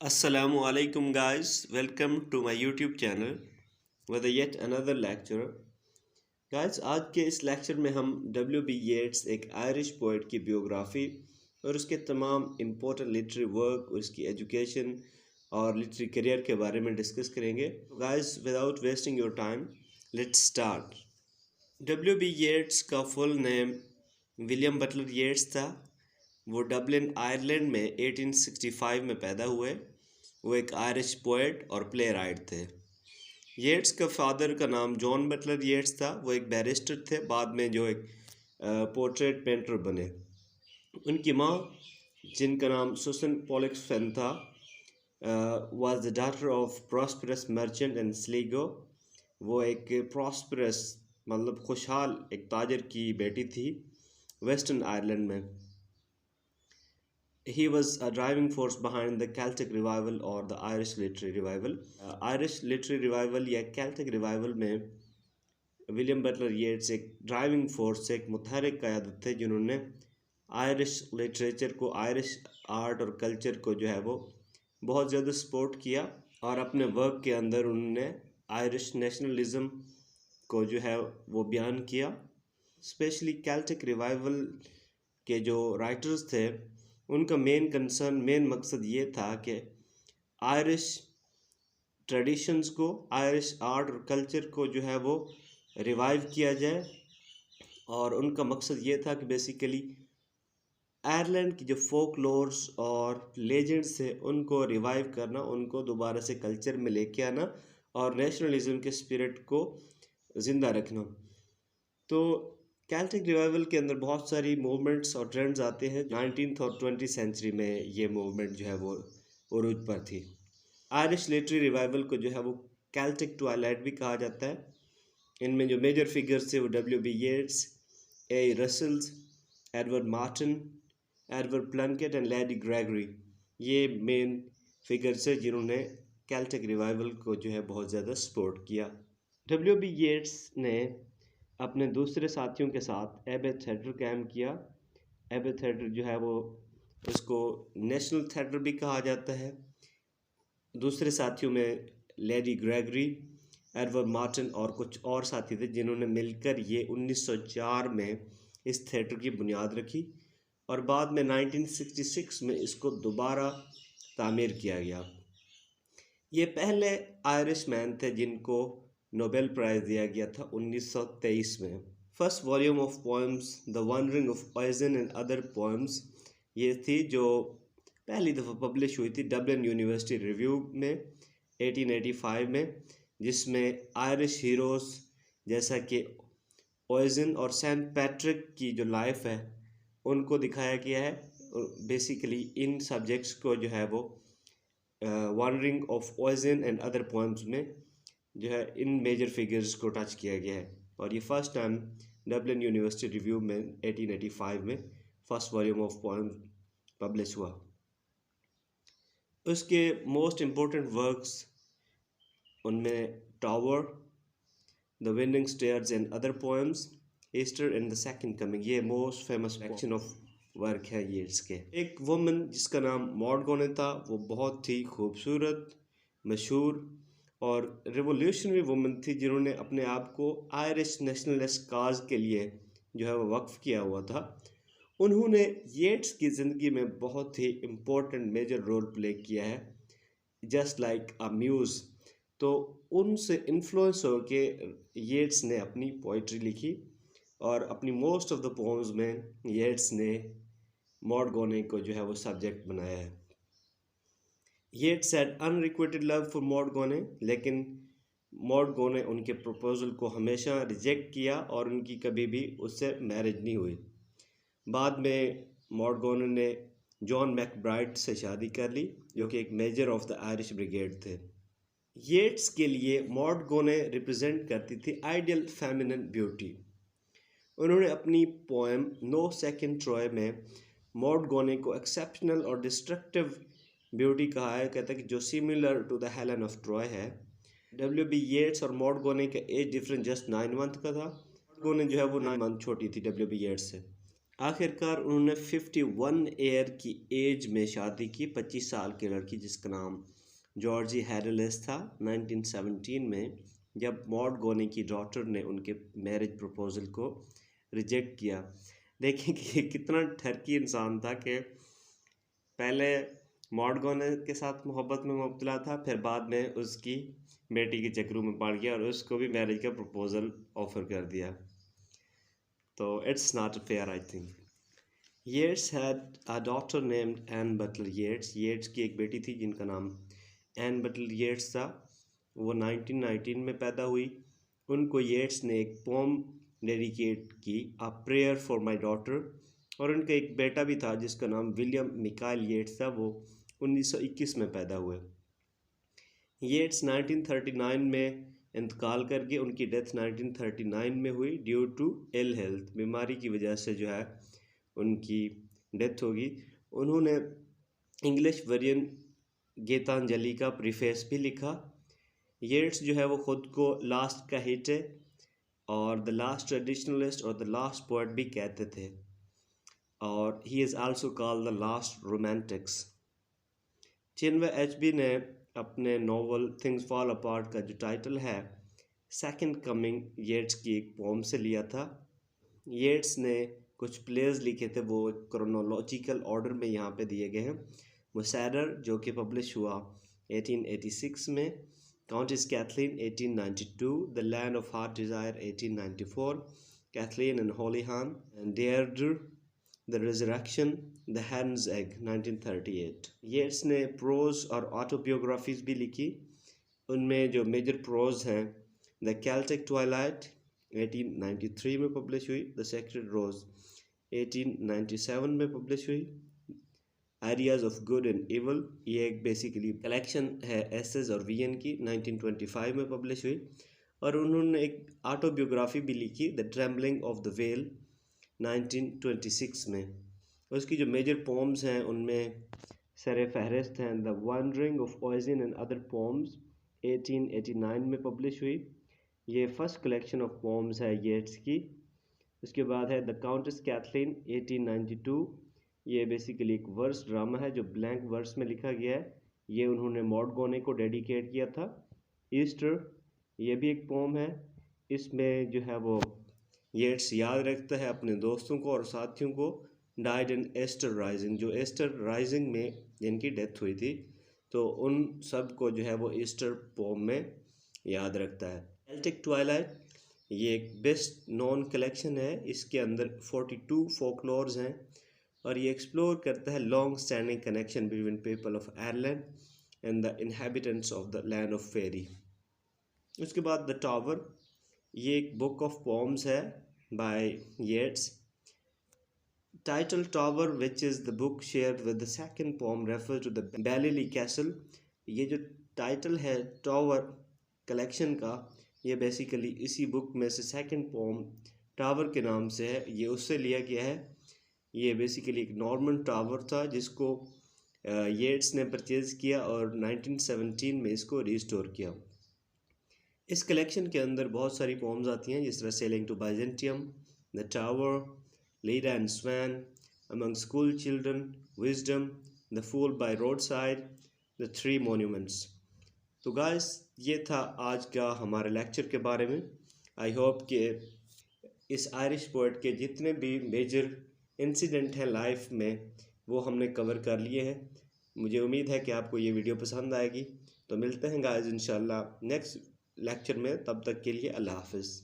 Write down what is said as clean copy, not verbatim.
Assalamu alaikum guys, welcome to my YouTube channel with yet another lecture. Guys, आज के इस lecture में हम W.B. येट्स एक आयरिश पोइट की बियोग्राफी और उसके तमाम इम्पोर्टेंट लिटरेरी वर्क, उसकी एजुकेशन और लिटरेरी करियर के बारे में डिस्कस करेंगे. Guys, without wasting your time, let's start. W.B. Yeats का full name William Butler Yeats था. वो डबलिन आयरलैंड में 1865 में पैदा हुए. वो एक आयरिश पोएट और प्ले राइट थे. येट्स का फादर का नाम जॉन बटलर येट्स था. वो एक बैरिस्टर थे, बाद में जो एक पोर्ट्रेट पेंटर बने. उनकी माँ, जिनका नाम सुसन पॉलिक्स फेन था, was the daughter of prosperous merchant and Sligo. वो एक प्रॉस्परस मतलब खुशहाल एक ताजर की बेटी थी वेस्टर्न आयरलैंड में. He was a driving force behind the Celtic revival or the Irish literary revival. Irish literary revival या Celtic revival में विलियम बटलर येट्स एक ड्राइविंग फोर्स से एक मुतहरिक क़यादत थे, जिन्होंने आयरिश लिटरेचर को, आयरिश आर्ट और कल्चर को जो है वो बहुत ज़्यादा सपोर्ट किया और अपने वर्क के अंदर उन्होंने आयरिश नेशनलिज़म को जो है वो बयान किया. स्पेशली कैल्टिक रिवाइवल के जो राइटर्स थे, उनका मेन मकसद ये था कि आयरिश ट्रेडिशंस को, आयरिश आर्ट और कल्चर को जो है वो रिवाइव किया जाए. और उनका मकसद ये था कि बेसिकली आयरलैंड की जो फोक लोर्स और लेजेंड्स थे उनको रिवाइव करना, उनको दोबारा से कल्चर में लेके आना और नेशनलिज्म के स्पिरिट को ज़िंदा रखना. तो कैल्टिक रिवाइवल के अंदर बहुत सारी मूवमेंट्स और ट्रेंड्स आते हैं. 19th और 20th सेंचुरी में ये मूवमेंट जो है वो उरूज पर थी. आयरिश लिटरेरी रिवाइवल को जो है वो कैल्टिक ट्वाइलाइट भी कहा जाता है. इनमें जो मेजर फिगर्स थे वो W.B. Yeats, A. Russells, Edward Martin, Edward Plunkett and lady Gregory. ये मेन फिगर्स है जिन्होंने कैल्टिक रिवाइवल को जो है बहुत ज़्यादा सपोर्ट किया. W.B. येट्स ने अपने दूसरे साथियों के साथ एबे थिएटर कैम्प किया. एबे थिएटर जो है वो उसको नेशनल थिएटर भी कहा जाता है. दूसरे साथियों में लेडी ग्रेगरी, एडवर्ड मार्टिन और कुछ और साथी थे, जिन्होंने मिलकर ये 1904 में इस थिएटर की बुनियाद रखी और बाद में 1966 में इसको दोबारा तामीर किया गया. ये पहले आयरिश मैन थे जिनको नोबेल प्राइज़ दिया गया था 1923 में. First volume of poems the wandering of poison and other poems ये थी जो पहली दफ़ा पब्लिश हुई थी डबलिन यूनिवर्सिटी रिव्यू में 1885 में, जिसमें आयरिश हीरोज़ जैसा कि पॉइजन और सेंट पैट्रिक की जो लाइफ है उनको दिखाया गया है. बेसिकली इन सब्जेक्ट्स को जो है वो wandering of poison and other poems में जो है इन मेजर फिगर्स को टच किया गया है. और ये first time Dublin University Review में 1885 में first volume of poem publish हुआ. उसके मोस्ट इम्पोर्टेंट वर्क्स उनमें tower, the winding stairs and other poems, Easter and the second coming, ये most famous action of work है येट्स के. एक woman जिसका नाम मॉड गोने था, वो बहुत ही खूबसूरत, मशहूर और रिवोल्यूशनरी वुमन थी, जिन्होंने अपने आप को आयरिश नेशनलिस्ट काज के लिए जो है वो वक्फ किया हुआ था. उन्होंने येट्स की ज़िंदगी में बहुत ही इम्पोर्टेंट मेजर रोल प्ले किया है, जस्ट लाइक अ म्यूज़. तो उनसे इन्फ्लुएंस हो के येट्स ने अपनी पोइट्री लिखी और अपनी मोस्ट ऑफ द पोम्स में येट्स ने मॉड गोने को जो है वो सब्जेक्ट बनाया है. Yeats had unrequited love for Maud Gonne, लेकिन मॉड गोने उनके प्रपोजल को हमेशा रिजेक्ट किया और उनकी कभी भी उससे मैरिज नहीं हुई. बाद में मॉड गोने ने जॉन मैकब्राइड से शादी कर ली, जो कि एक measure of the Irish brigade थे. येट्स के लिए मॉड गोने रिप्रेजेंट करती थी आइडियल फेमिनिन ब्यूटी. उन्होंने अपनी पोएम नो सेकंड ट्रॉय में मॉड गोने को एक्सेप्शनल और डिस्ट्रक्टिव ब्यूटी कहा है. कहता है कि जो similar to the Helen of Troy है. W.B. येट्स और मॉड गोने का एज डिफरेंस जस्ट 9 मंथ का था. मॉड गोने जो है वो 9 मंथ छोटी थी W.B. येट्स से. आखिरकार उन्होंने 51 ईयर की एज में शादी की 25 साल की लड़की जिसका नाम जॉर्जी हैरिस था। 1917 में जब मॉड गोनी की डॉटर ने उनके मैरिज प्रपोजल को रिजेक्ट किया। देखिए कि ये कितना ठरकी इंसान था कि पहले मॉड गोने के साथ मोहब्बत में मुब्तला था, फिर बाद में उसकी बेटी के चक्करों में पड़ गया और उसको भी मैरिज का प्रपोजल ऑफर कर दिया। तो it's not fair I think. Yeats had a daughter named Anne Butler Yeats. Yeats की एक बेटी थी जिनका नाम एन बटलर येट्स था। वो 1919 में पैदा हुई। उनको येट्स ने एक पोम डेडिकेट की, a prayer for my daughter. और उनका एक बेटा भी था जिसका नाम विलियम मिकाइल येट्स था। वो 1921 में पैदा हुए। येट्स 1939 में इंतकाल कर गए। उनकी डेथ 1939 में हुई ड्यू टू इल हेल्थ, बीमारी की वजह से जो है उनकी डेथ होगी। उन्होंने इंग्लिश वर्जन गीतांजलि का प्रीफेस भी लिखा। येट्स जो है वो ख़ुद को लास्ट का हिट है और द लास्ट ट्रेडिशनलिस्ट और द लास्ट पोएट भी कहते थे, और he is also called the last romantics. Chinua Achebe ने अपने नॉवल थिंग्स फॉल अपार्ट का जो टाइटल है सेकंड कमिंग येट्स की एक पोम से लिया था। येट्स ने कुछ प्लेयर्स लिखे थे, वो क्रोनोलॉजिकल ऑर्डर में यहाँ पे दिए गए हैं। मुसैरर जो कि पब्लिश हुआ 1886 में, Countess Kathleen 1892, the land of heart desire 1894, Kathleen and Houlihan and Deirdre, the resurrection, the hands egg 1938। येट्स ने प्रोज और ऑटोबियोग्राफीज भी लिखी। उनमें जो मेजर प्रोज हैं, द कैल्टिक ट्वाइलाइट 1893 में पब्लिश हुई, द सेक्रेड रोज 1897 में पब्लिश हुई, ideas of good and evil, ये एक बेसिकली कलेक्शन है एसेज और वीएन की, 1925 में पब्लिश हुई। और उन्होंने एक ऑटोबियोग्राफी भी लिखी, the trembling of the well 1926 में। उसकी जो मेजर पोम्स हैं उनमें सर फहरिस्त हैं the wandering of Oisin and other poems 1889 में पब्लिश हुई। ये फर्स्ट कलेक्शन ऑफ पोम्स है येट्स की। उसके बाद है द काउंटेस कैथलीन 1892। ये बेसिकली एक वर्स ड्रामा है जो ब्लैंक वर्स में लिखा गया है। ये उन्होंने मॉड गोने को डेडिकेट किया था। ईस्टर, ये भी एक पोम है। इसमें जो है वो येट्स याद रखता है अपने दोस्तों को और साथियों को डाइड इन एस्टर राइजिंग, जो एस्टर राइजिंग में जिनकी डेथ हुई थी, तो उन सब को जो है वो ईस्टर पोम में याद रखता है। कैल्टिक ट्वाइलाइट ये एक बेस्ट नॉन कलेक्शन है। इसके अंदर 42 फोकलोर्स हैं और ये एक्सप्लोर करता है long standing connection between people of Ireland and the inhabitants of the land of fairy. उसके बाद द टावर, ये एक बुक ऑफ पोम्स है by Yeats. Title tower which is the book shared with the second poem refer to the Ballylee castle. ये जो title है tower collection का, ये बेसिकली इसी बुक में से सेकंड पोम टावर के नाम से है, ये उससे लिया गया है। ये बेसिकली एक नॉर्मन टावर था जिसको येट्स ने परचेज़ किया और 1917 में इसको रिस्टोर किया। इस कलेक्शन के अंदर बहुत सारी पोम्स आती हैं, जिस तरह sailing to Byzantium, the tower, Leda and swan, among school children, wisdom, the fool by road side, the three monuments. तो गाइस, ये था आज का हमारे लेक्चर के बारे में। आई होप कि इस आयरिश पोएट के जितने भी मेजर इंसिडेंट हैं लाइफ में वो हमने कवर कर लिए हैं। मुझे उम्मीद है कि आपको ये वीडियो पसंद आएगी। तो मिलते हैं गाइस इंशाल्लाह नेक्स्ट लेक्चर में। तब तक के लिए अल्लाह हाफ़िज़।